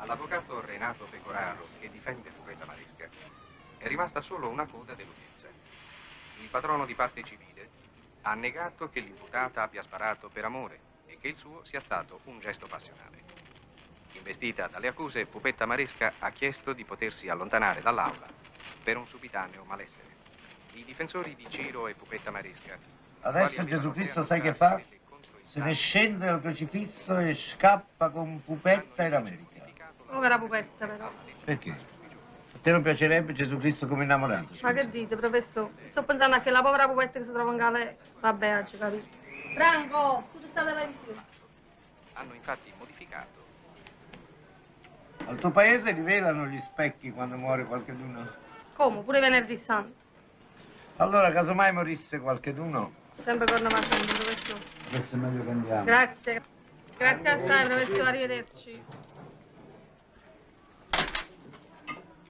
All'avvocato Renato Pecoraro, che difende Pupetta Maresca, è rimasta solo una coda dell'udienza. Il patrono di parte civile ha negato che l'imputata abbia sparato per amore e che il suo sia stato un gesto passionale. Investita dalle accuse, Pupetta Maresca ha chiesto di potersi allontanare dall'aula per un subitaneo malessere. I difensori di Ciro e Pupetta Maresca... Adesso Gesù Cristo sai che fa? Se ne scende dal crocifisso e scappa con Pupetta in America. Povera Pupetta, però. Perché? A te non piacerebbe Gesù Cristo come innamorato? Ma che dite, professore? Sto pensando a che la povera Pupetta che si trova in galera. Vabbè, oggi capito. Franco, studia sta televisione. Hanno infatti modificato. Al tuo paese rivelano gli specchi quando muore qualcheduno? Come? Pure venerdì santo. Allora, casomai morisse qualcheduno... Sempre corno facendo, professore. Adesso è meglio che andiamo. Grazie. Grazie assai, professore, arrivederci.